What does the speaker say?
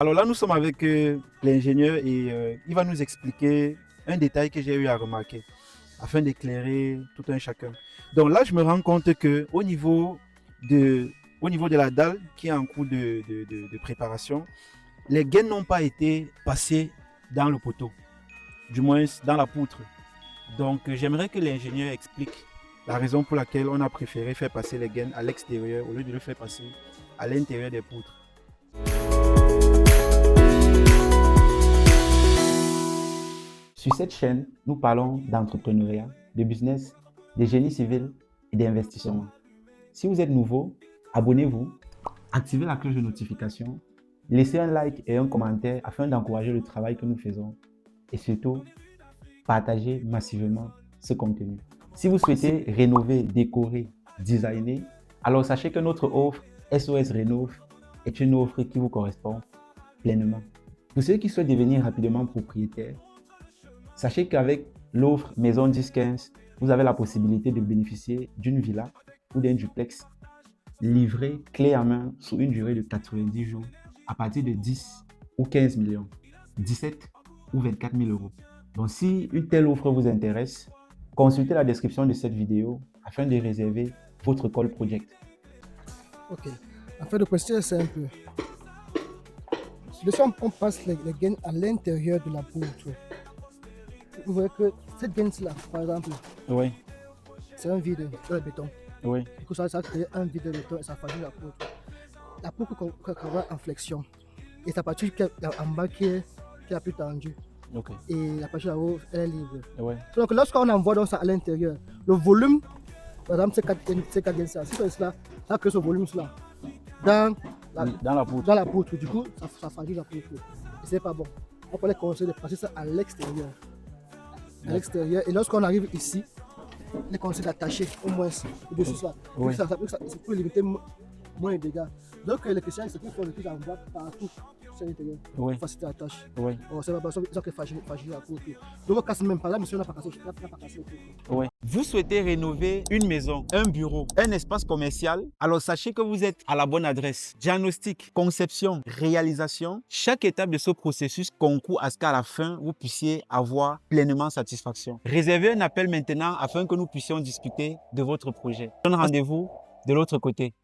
Alors là, nous sommes avec l'ingénieur et il va nous expliquer un détail que j'ai eu à remarquer afin d'éclairer tout un chacun. Donc là, je me rends compte que au niveau de la dalle qui est en cours de préparation, les gaines n'ont pas été passées dans le poteau, du moins dans la poutre. Donc j'aimerais que l'ingénieur explique la raison pour laquelle on a préféré faire passer les gaines à l'extérieur au lieu de le faire passer à l'intérieur des poutres. Sur cette chaîne, nous parlons d'entrepreneuriat, de business, de génie civil et d'investissement. Si vous êtes nouveau, abonnez-vous, activez la cloche de notification, laissez un like et un commentaire afin d'encourager le travail que nous faisons et surtout, partagez massivement ce contenu. Si vous souhaitez rénover, décorer, designer, alors sachez que notre offre SOS Rénov est une offre qui vous correspond pleinement. Pour ceux qui souhaitent devenir rapidement propriétaires, sachez qu'avec l'offre Maison 10-15, vous avez la possibilité de bénéficier d'une villa ou d'un duplex livré clé en main sous une durée de 90 jours à partir de 10 ou 15 millions, 17 ou 24 000 euros. Donc si une telle offre vous intéresse, consultez la description de cette vidéo afin de réserver votre call project. Ok. En fait, le processus est simple. Le son, on passe les gaines à l'intérieur de la poutre. Vous voyez que cette gaine-là, par exemple, Oui, c'est un vide dans le béton. oui, Du coup, ça crée un vide de béton et ça fragilise la poutre. La poutre va en flexion. Et sa partie qui est en bas qui est la plus tendue. ok, Et la partie là-haut, elle est libre. ouais, Donc, lorsqu'on envoie donc ça à l'intérieur, le volume, par exemple, ces quatre gaines-là, si c'est cela, ça crée ce volume-là dans dans la poutre. dans la poutre. Du coup, ça fragilise la poutre. Et c'est pas bon. On peut les conseiller de passer ça à l'extérieur. À l'extérieur. Et lorsqu'on arrive ici, les conseils d'attacher au moins dessus ça. Oui. C'est pour limiter moins les dégâts. Donc les Christians, c'est qu'il faut le plus envoie partout sur l'intérieur. Oui. Faciliter la tâche. Oui, C'est pas ça qui fragilise la poutre. Donc on casse même pas là, mais si on n'a pas cassé la poutre. oui. Vous souhaitez rénover une maison, un bureau, un espace commercial? Alors sachez que vous êtes à la bonne adresse. Diagnostic, conception, réalisation. Chaque étape de ce processus concourt à ce qu'à la fin, vous puissiez avoir pleinement satisfaction. Réservez un appel maintenant afin que nous puissions discuter de votre projet. Donne rendez-vous de l'autre côté.